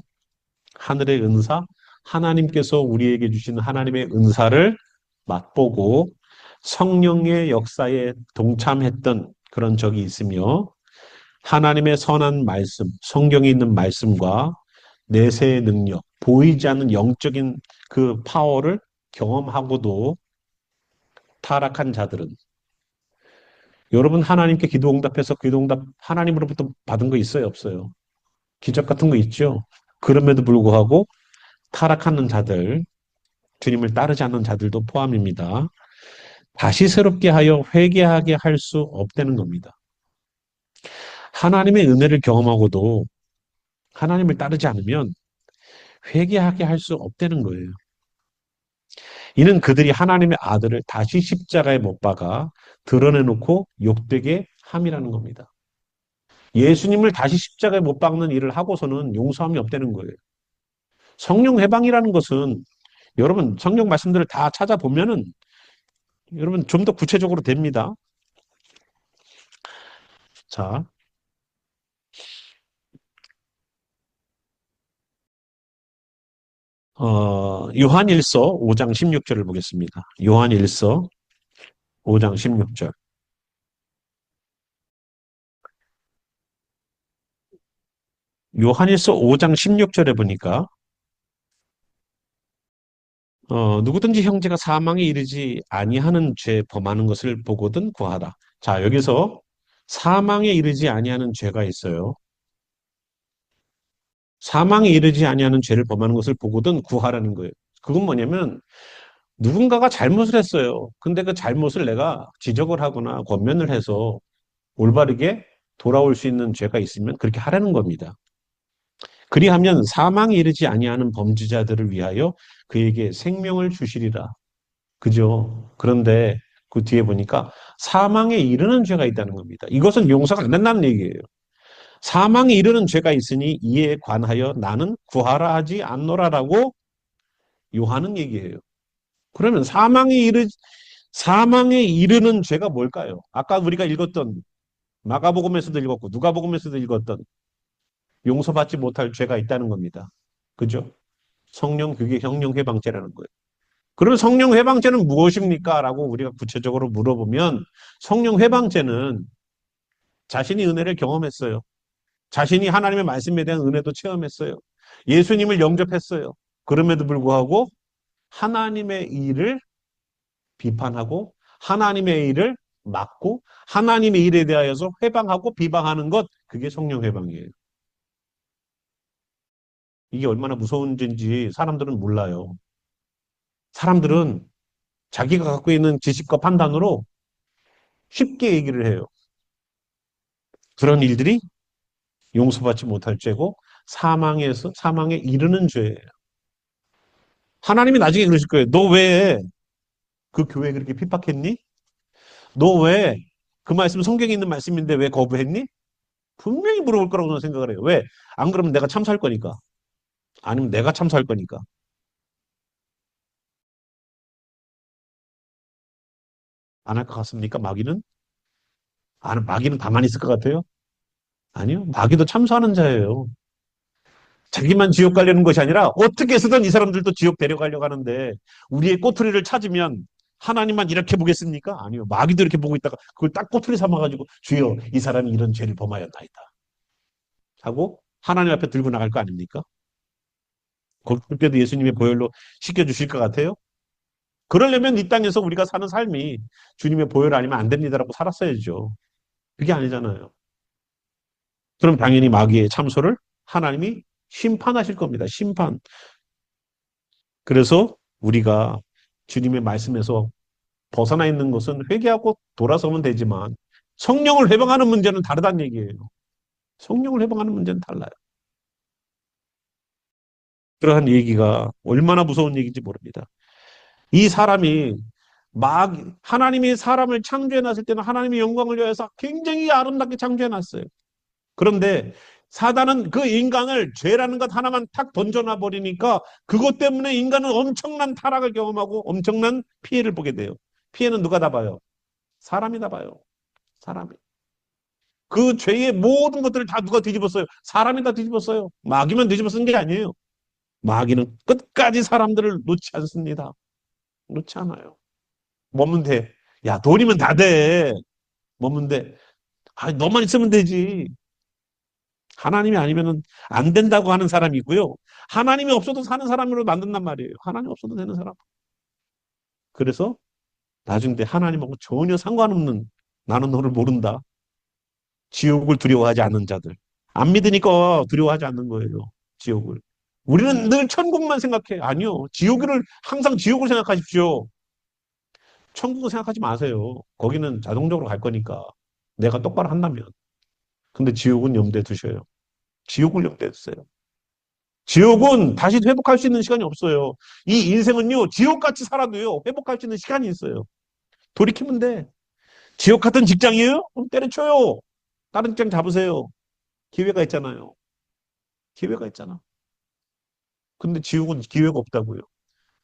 A: 하늘의 은사, 하나님께서 우리에게 주신 하나님의 은사를 맛보고 성령의 역사에 동참했던 그런 적이 있으며 하나님의 선한 말씀, 성경에 있는 말씀과 내세의 능력, 보이지 않는 영적인 그 파워를 경험하고도 타락한 자들은 여러분 하나님께 기도 응답해서 기도 응답 하나님으로부터 받은 거 있어요, 없어요? 기적 같은 거 있죠? 그럼에도 불구하고 타락하는 자들, 주님을 따르지 않는 자들도 포함입니다. 다시 새롭게 하여 회개하게 할 수 없다는 겁니다. 하나님의 은혜를 경험하고도 하나님을 따르지 않으면 회개하게 할 수 없다는 거예요. 이는 그들이 하나님의 아들을 다시 십자가에 못 박아 드러내놓고 욕되게 함이라는 겁니다. 예수님을 다시 십자가에 못 박는 일을 하고서는 용서함이 없다는 거예요. 성령 해방이라는 것은 여러분 성경 말씀들을 다 찾아보면은 여러분 좀 더 구체적으로 됩니다. 자, 요한일서 5장 16절을 보겠습니다. 요한일서 5장 16절. 요한일서 5장 16절에 보니까 누구든지 형제가 사망에 이르지 아니하는 죄 범하는 것을 보거든 구하라. 자, 여기서 사망에 이르지 아니하는 죄가 있어요. 사망에 이르지 아니하는 죄를 범하는 것을 보거든 구하라는 거예요. 그건 뭐냐면 누군가가 잘못을 했어요. 근데 그 잘못을 내가 지적을 하거나 권면을 해서 올바르게 돌아올 수 있는 죄가 있으면 그렇게 하라는 겁니다. 그리하면 사망에 이르지 아니하는 범죄자들을 위하여 그에게 생명을 주시리라. 그죠? 그런데 그 뒤에 보니까 사망에 이르는 죄가 있다는 겁니다. 이것은 용서가 안 된다는 얘기예요. 사망에 이르는 죄가 있으니 이에 관하여 나는 구하라 하지 않노라라고 요하는 얘기예요. 그러면 사망에 이르는 죄가 뭘까요? 아까 우리가 읽었던 마가복음에서도 읽었고 누가복음에서도 읽었던 용서받지 못할 죄가 있다는 겁니다. 그죠? 성령 그게 성령 회방죄라는 거예요. 그러면 성령 회방죄는 무엇입니까? 라고 우리가 구체적으로 물어보면 성령 회방죄는 자신이 은혜를 경험했어요. 자신이 하나님의 말씀에 대한 은혜도 체험했어요. 예수님을 영접했어요. 그럼에도 불구하고 하나님의 일을 비판하고 하나님의 일을 막고 하나님의 일에 대하여서 회방하고 비방하는 것 그게 성령 회방이에요. 이게 얼마나 무서운 죄인지 사람들은 몰라요. 사람들은 자기가 갖고 있는 지식과 판단으로 쉽게 얘기를 해요. 그런 일들이 용서받지 못할 죄고 사망에 이르는 죄예요. 하나님이 나중에 그러실 거예요. 너 왜 그 교회 그렇게 핍박했니? 너 왜 그 말씀 성경에 있는 말씀인데 왜 거부했니? 분명히 물어볼 거라고 저는 생각을 해요. 왜? 안 그러면 내가 참수할 거니까. 아니면 내가 참수할 거니까. 안 할 것 같습니까? 마귀는? 마귀는 가만히 있을 것 같아요? 아니요. 마귀도 참수하는 자예요. 자기만 지옥 가려는 것이 아니라 어떻게 해서든 이 사람들도 지옥 데려가려고 하는데 우리의 꼬투리를 찾으면 하나님만 이렇게 보겠습니까? 아니요. 마귀도 이렇게 보고 있다가 그걸 딱 꼬투리 삼아가지고 주여 이 사람이 이런 죄를 범하였나이다 하고 하나님 앞에 들고 나갈 거 아닙니까? 그때도 예수님의 보혈로 씻겨주실 것 같아요? 그러려면 이 땅에서 우리가 사는 삶이 주님의 보혈 아니면 안 됩니다라고 살았어야죠. 그게 아니잖아요. 그럼 당연히 마귀의 참소를 하나님이 심판하실 겁니다. 심판. 그래서 우리가 주님의 말씀에서 벗어나 있는 것은 회개하고 돌아서면 되지만 성령을 회방하는 문제는 다르다는 얘기예요. 성령을 회방하는 문제는 달라요. 그러한 얘기가 얼마나 무서운 얘기인지 모릅니다. 이 사람이 하나님이 사람을 창조해 놨을 때는 하나님의 영광을 위해서 굉장히 아름답게 창조해 놨어요. 그런데 사단은 그 인간을 죄라는 것 하나만 탁 던져놔 버리니까 그것 때문에 인간은 엄청난 타락을 경험하고 엄청난 피해를 보게 돼요. 피해는 누가 다 봐요? 사람이 다 봐요. 사람이. 그 죄의 모든 것들을 다 누가 뒤집었어요? 사람이 다 뒤집었어요. 마귀만 뒤집어 쓴 게 아니에요. 마귀는 끝까지 사람들을 놓지 않습니다. 놓지 않아요. 뭐면 돼? 야, 돈이면 다 돼. 뭐면 돼? 아, 너만 있으면 되지. 하나님이 아니면은 안 된다고 하는 사람이 있고요. 하나님이 없어도 사는 사람으로 만든단 말이에요. 하나님 없어도 되는 사람. 그래서 나중에 하나님하고 전혀 상관없는 나는 너를 모른다. 지옥을 두려워하지 않는 자들. 안 믿으니까 두려워하지 않는 거예요. 지옥을. 우리는 늘 천국만 생각해. 아니요. 지옥을 항상 지옥을 생각하십시오. 천국을 생각하지 마세요. 거기는 자동적으로 갈 거니까. 내가 똑바로 한다면. 근데 지옥은 염두에 두셔요. 지옥을 염두에 두세요. 지옥은 다시 회복할 수 있는 시간이 없어요. 이 인생은요, 지옥같이 살아도요, 회복할 수 있는 시간이 있어요. 돌이키면 돼. 지옥 같은 직장이에요? 그럼 때려쳐요. 다른 직장 잡으세요. 기회가 있잖아요. 기회가 있잖아. 근데 지옥은 기회가 없다고요.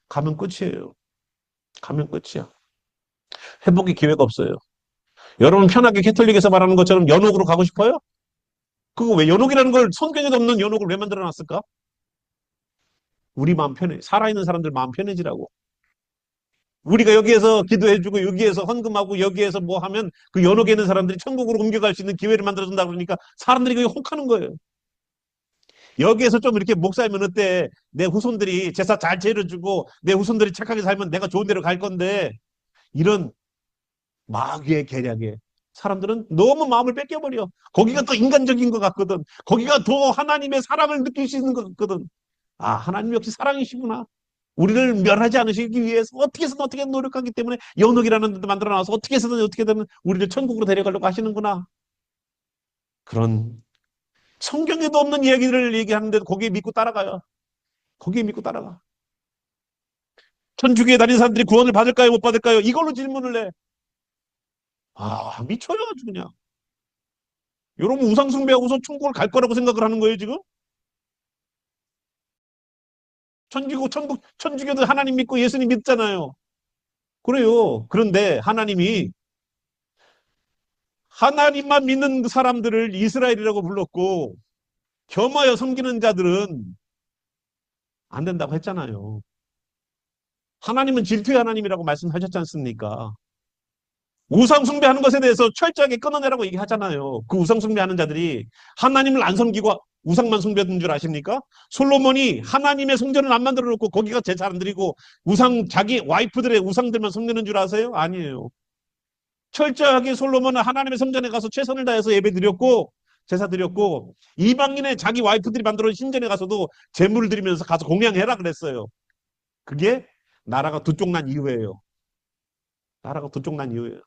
A: 가면 끝이에요. 가면 끝이야. 회복의 기회가 없어요. 여러분 편하게 캐톨릭에서 말하는 것처럼 연옥으로 가고 싶어요? 그거 왜 연옥이라는 걸 성경에도 없는 연옥을 왜 만들어 놨을까? 우리 마음 편해. 살아있는 사람들 마음 편해지라고. 우리가 여기에서 기도해주고 여기에서 헌금하고 여기에서 뭐 하면 그 연옥에 있는 사람들이 천국으로 옮겨갈 수 있는 기회를 만들어준다 그러니까 사람들이 그게 혹하는 거예요. 여기에서 좀 이렇게 목사이면 어때? 내 후손들이 제사 잘 차려주고 내 후손들이 착하게 살면 내가 좋은 데로 갈 건데 이런 마귀의 계략에 사람들은 너무 마음을 뺏겨버려. 거기가 더 인간적인 것 같거든. 거기가 더 하나님의 사랑을 느낄 수 있는 것 같거든. 아, 하나님 역시 사랑이시구나. 우리를 멸하지 않으시기 위해서 어떻게 해서든 어떻게 노력하기 때문에 연옥이라는 데도 만들어 놔서 어떻게 해서든 어떻게든 우리를 천국으로 데려가려고 하시는구나. 그런 성경에도 없는 이야기를 얘기하는데도 거기에 믿고 따라가요. 거기에 믿고 따라가. 천주교에 다니는 사람들이 구원을 받을까요? 못 받을까요? 이걸로 질문을 해. 아, 미쳐요, 아주 그냥. 여러분 우상숭배하고서 천국을 갈 거라고 생각을 하는 거예요, 지금? 천주교도 하나님 믿고 예수님 믿잖아요. 그래요. 그런데 하나님이 하나님만 믿는 사람들을 이스라엘이라고 불렀고 겸하여 섬기는 자들은 안 된다고 했잖아요. 하나님은 질투의 하나님이라고 말씀하셨지 않습니까? 우상 숭배하는 것에 대해서 철저하게 끊어내라고 얘기하잖아요. 그 우상 숭배하는 자들이 하나님을 안 섬기고 우상만 숭배하는 줄 아십니까? 솔로몬이 하나님의 성전을 안 만들어 놓고 거기가 제사 안 드리고 우상 자기 와이프들의 우상들만 섬기는 줄 아세요? 아니에요. 철저하게 솔로몬은 하나님의 성전에 가서 최선을 다해서 예배 드렸고 제사 드렸고 이방인의 자기 와이프들이 만들어 놓은 신전에 가서도 제물을 드리면서 가서 공양해라 그랬어요. 그게 나라가 두 쪽 난 이유예요. 나라가 두 쪽 난 이유예요.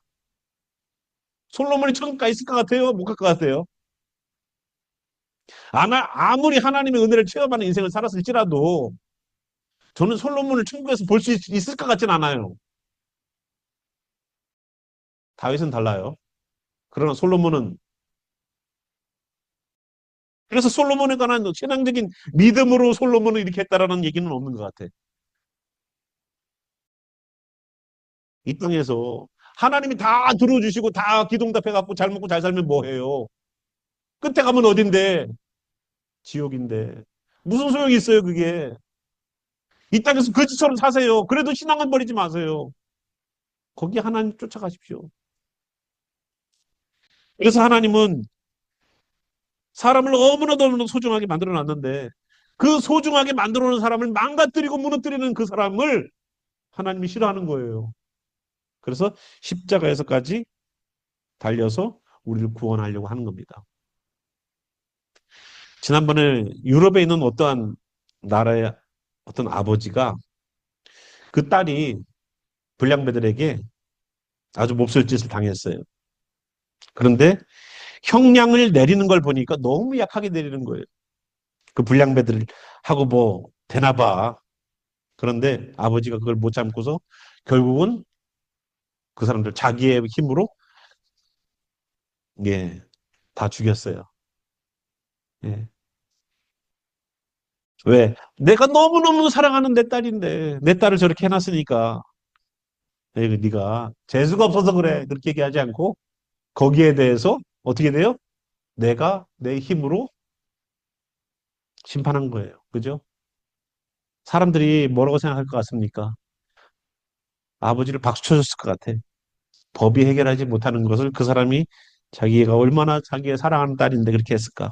A: 솔로몬이 천국 가 있을 것 같아요? 못 갈 것 같아요? 아무리 하나님의 은혜를 체험하는 인생을 살았을지라도 저는 솔로몬을 천국에서 볼 수 있을 것 같진 않아요. 다윗은 달라요. 그러나 솔로몬은 그래서 솔로몬에 관한 신앙적인 믿음으로 솔로몬을 이렇게 했다라는 얘기는 없는 것 같아. 이 땅에서 하나님이 다 들어주시고 다 기둥답해갖고 잘 먹고 잘 살면 뭐해요? 끝에 가면 어딘데? 지옥인데. 무슨 소용이 있어요, 그게? 이 땅에서 거지처럼 사세요. 그래도 신앙은 버리지 마세요. 거기 하나님 쫓아가십시오. 그래서 하나님은 사람을 너무나도 소중하게 만들어 놨는데 그 소중하게 만들어 놓은 사람을 망가뜨리고 무너뜨리는 그 사람을 하나님이 싫어하는 거예요. 그래서 십자가에서까지 달려서 우리를 구원하려고 하는 겁니다. 지난번에 유럽에 있는 어떠한 나라의 어떤 아버지가 그 딸이 불량배들에게 아주 몹쓸 짓을 당했어요. 그런데 형량을 내리는 걸 보니까 너무 약하게 내리는 거예요. 그 불량배들 하고 뭐 되나 봐. 그런데 아버지가 그걸 못 참고서 결국은 그 사람들 자기의 힘으로 예, 다 죽였어요. 예. 왜? 내가 너무너무 사랑하는 내 딸인데 내 딸을 저렇게 해놨으니까 네가 재수가 없어서 그래. 그렇게 얘기하지 않고 거기에 대해서 어떻게 돼요? 내가 내 힘으로 심판한 거예요. 그죠? 사람들이 뭐라고 생각할 것 같습니까? 아버지를 박수 쳐줬을 것 같아. 법이 해결하지 못하는 것을 그 사람이 자기가 얼마나 자기의 사랑하는 딸인데 그렇게 했을까?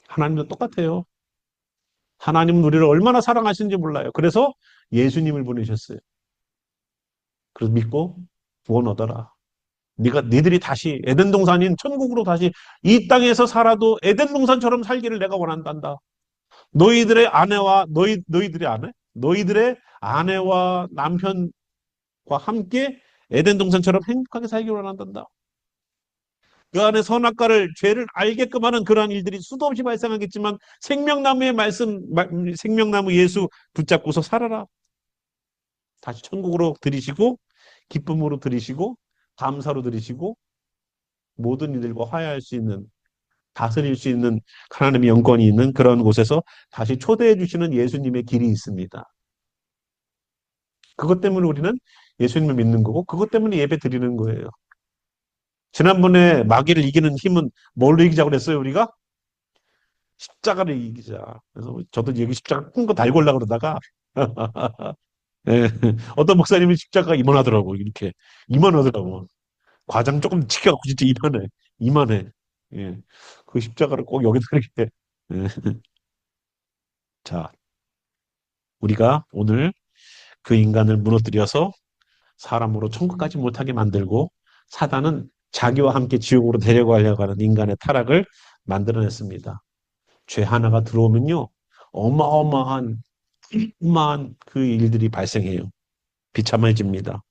A: 하나님도 똑같아요. 하나님은 우리를 얼마나 사랑하시는지 몰라요. 그래서 예수님을 보내셨어요. 그래서 믿고 구원 얻어라. 니들이 다시 에덴 동산인 천국으로 다시 이 땅에서 살아도 에덴 동산처럼 살기를 내가 원한단다. 너희들의 아내와 너희들의 아내, 너희들의 아내와 남편과 함께 에덴 동산처럼 행복하게 살기를 원한단다. 그 안에 선악과를 죄를 알게끔 하는 그러한 일들이 수도 없이 발생하겠지만 생명나무의 생명나무 예수 붙잡고서 살아라. 다시 천국으로 들이시고 기쁨으로 들이시고 감사로 들이시고 모든 이들과 화해할 수 있는 다스릴 수 있는 하나님의 영권이 있는 그런 곳에서 다시 초대해 주시는 예수님의 길이 있습니다. 그것 때문에 우리는 예수님을 믿는 거고 그것 때문에 예배 드리는 거예요. 지난번에 마귀를 이기는 힘은 뭘로 이기자고 그랬어요, 우리가? 십자가를 이기자. 그래서 저도 여기 십자가 큰 거 달고 올라 그러다가 예, 어떤 목사님이 십자가 이만하더라고. 이렇게 이만하더라고. 과장 조금 치켜갖고 진짜 이만해. 이만해. 예. 그 십자가를 꼭 여기다 이렇게. 예. 자, 우리가 오늘 그 인간을 무너뜨려서 사람으로 천국까지 못하게 만들고 사단은 자기와 함께 지옥으로 데려가려고 하는 인간의 타락을 만들어냈습니다. 죄 하나가 들어오면요. 어마어마한 그 일들이 발생해요. 비참해집니다.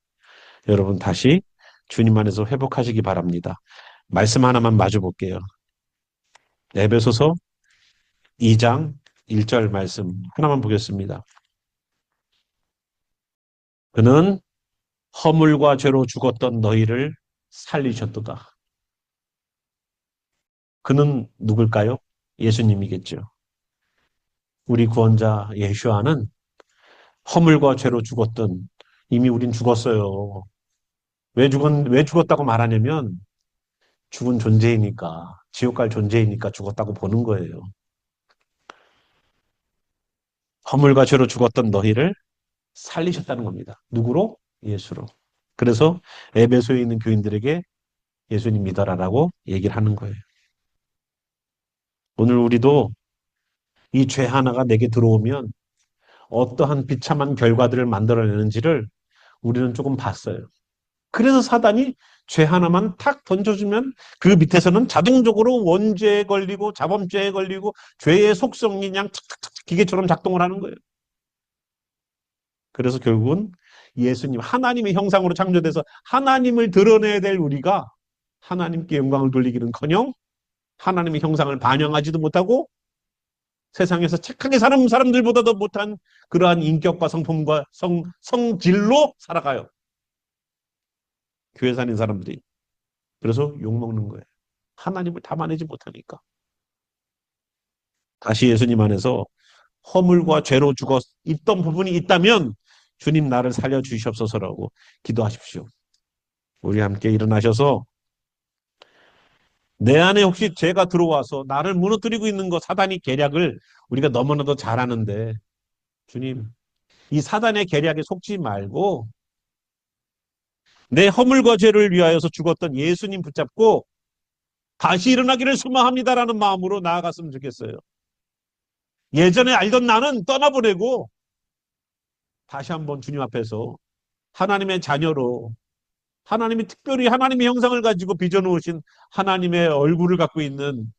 A: 여러분 다시 주님 안에서 회복하시기 바랍니다. 말씀 하나만 마주 볼게요. 에베소서 2장 1절 말씀 하나만 보겠습니다. 그는 허물과 죄로 죽었던 너희를 살리셨도다. 그는 누굴까요? 예수님이겠죠. 우리 구원자 예수아는 허물과 죄로 죽었던 이미 우린 죽었어요. 왜 죽었다고 말하냐면 죽은 존재이니까 지옥 갈 존재이니까 죽었다고 보는 거예요. 허물과 죄로 죽었던 너희를 살리셨다는 겁니다. 누구로? 예수로. 그래서 에베소에 있는 교인들에게 예수님 믿어라라고 얘기를 하는 거예요. 오늘 우리도 이 죄 하나가 내게 들어오면 어떠한 비참한 결과들을 만들어내는지를 우리는 조금 봤어요. 그래서 사단이 죄 하나만 탁 던져주면 그 밑에서는 자동적으로 원죄에 걸리고 자범죄에 걸리고 죄의 속성이 그냥 탁탁탁 기계처럼 작동을 하는 거예요. 그래서 결국은 예수님 하나님의 형상으로 창조돼서 하나님을 드러내야 될 우리가 하나님께 영광을 돌리기는커녕 하나님의 형상을 반영하지도 못하고 세상에서 착하게 사는 사람들보다도 못한 그러한 인격과 성품과 성질로 살아가요. 교회 다니는 사람들이. 그래서 욕먹는 거예요. 하나님을 담아내지 못하니까. 다시 예수님 안에서 허물과 죄로 죽어 있던 부분이 있다면 주님 나를 살려주시옵소서라고 기도하십시오. 우리 함께 일어나셔서 내 안에 혹시 죄가 들어와서 나를 무너뜨리고 있는 거 사단이 계략을 우리가 너무나도 잘 아는데 주님 이 사단의 계략에 속지 말고 내 허물과 죄를 위하여서 죽었던 예수님 붙잡고 다시 일어나기를 소망합니다라는 마음으로 나아갔으면 좋겠어요. 예전에 알던 나는 떠나보내고 다시 한번 주님 앞에서 하나님의 자녀로 하나님이 특별히 하나님의 형상을 가지고 빚어놓으신 하나님의 얼굴을 갖고 있는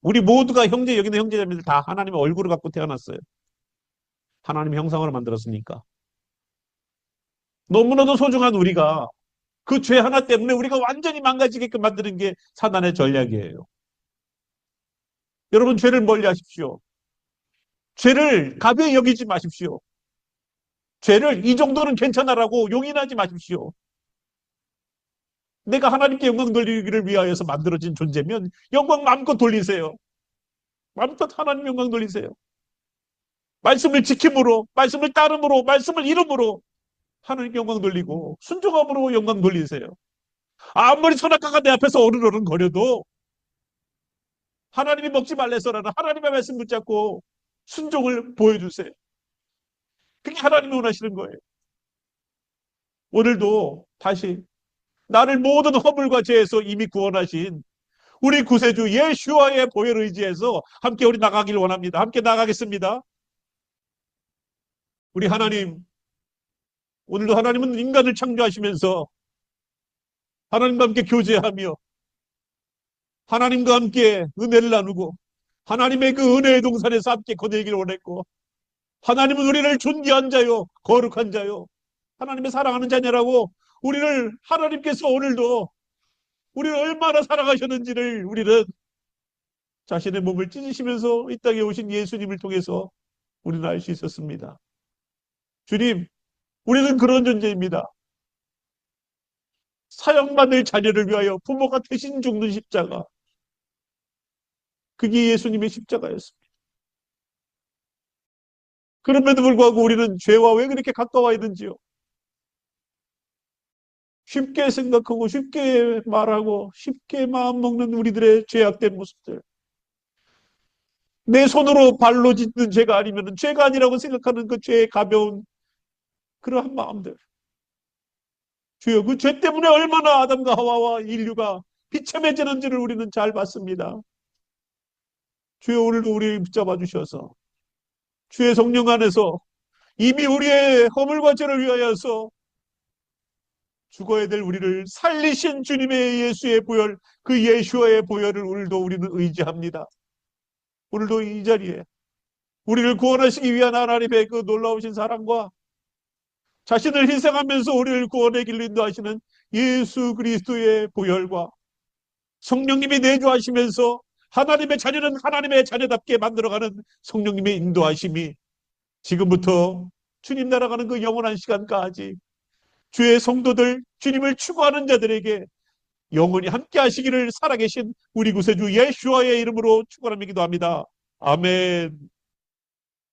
A: 우리 모두가 형제 여기는 형제자매들 다 하나님의 얼굴을 갖고 태어났어요. 하나님의 형상으로 만들었으니까. 너무나도 소중한 우리가 그 죄 하나 때문에 우리가 완전히 망가지게끔 만드는 게 사단의 전략이에요. 여러분 죄를 멀리 하십시오. 죄를 가벼이 여기지 마십시오. 죄를 이 정도는 괜찮아라고 용인하지 마십시오. 내가 하나님께 영광 돌리기를 위하여서 만들어진 존재면 영광 마음껏 돌리세요. 마음껏 하나님 영광 돌리세요. 말씀을 지킴으로, 말씀을 따름으로, 말씀을 이름으로 하나님 영광 돌리고 순종함으로 영광 돌리세요. 아무리 선악과가 내 앞에서 어른어른 거려도 하나님이 먹지 말래서라는 하나님의 말씀 붙잡고 순종을 보여주세요. 그게 하나님이 원하시는 거예요. 오늘도 다시 나를 모든 허물과 죄에서 이미 구원하신 우리 구세주 예수와의 보혈을 의지해서 함께 우리 나가길 원합니다. 함께 나가겠습니다. 우리 하나님, 오늘도 하나님은 인간을 창조하시면서 하나님과 함께 교제하며 하나님과 함께 은혜를 나누고 하나님의 그 은혜의 동산에서 함께 거느리기를 원했고, 하나님은 우리를 존귀한 자요 거룩한 자요 하나님의 사랑하는 자녀라고 우리를 하나님께서 오늘도 우리를 얼마나 사랑하셨는지를 우리는 자신의 몸을 찢으시면서 이 땅에 오신 예수님을 통해서 우리는 알 수 있었습니다. 주님, 우리는 그런 존재입니다. 사형받을 자녀를 위하여 부모가 대신 죽는 십자가, 그게 예수님의 십자가였습니다. 그럼에도 불구하고 우리는 죄와 왜 그렇게 가까워 있는지요? 쉽게 생각하고 쉽게 말하고 쉽게 마음먹는 우리들의 죄악된 모습들, 내 손으로 발로 짓는 죄가 아니면 죄가 아니라고 생각하는 그 죄의 가벼운 그러한 마음들, 주여, 그 죄 때문에 얼마나 아담과 하와와 인류가 비참해지는지를 우리는 잘 봤습니다. 주여, 오늘도 우리를 붙잡아 주셔서 주의 성령 안에서 이미 우리의 허물과 죄를 위하여서 죽어야 될 우리를 살리신 주님의 예수의 보혈, 그 예수의 보혈을 오늘도 우리는 의지합니다. 오늘도 이 자리에 우리를 구원하시기 위한 하나님의 그 놀라우신 사랑과 자신을 희생하면서 우리를 구원의 길로 인도하시는 예수 그리스도의 보혈과 성령님이 내주하시면서 하나님의 자녀는 하나님의 자녀답게 만들어가는 성령님의 인도하심이 지금부터 주님 날아가는 그 영원한 시간까지 주의 성도들, 주님을 추구하는 자들에게 영원히 함께 하시기를 살아계신 우리 구세주 예수와의 이름으로 축원하며 기도합니다. 아멘.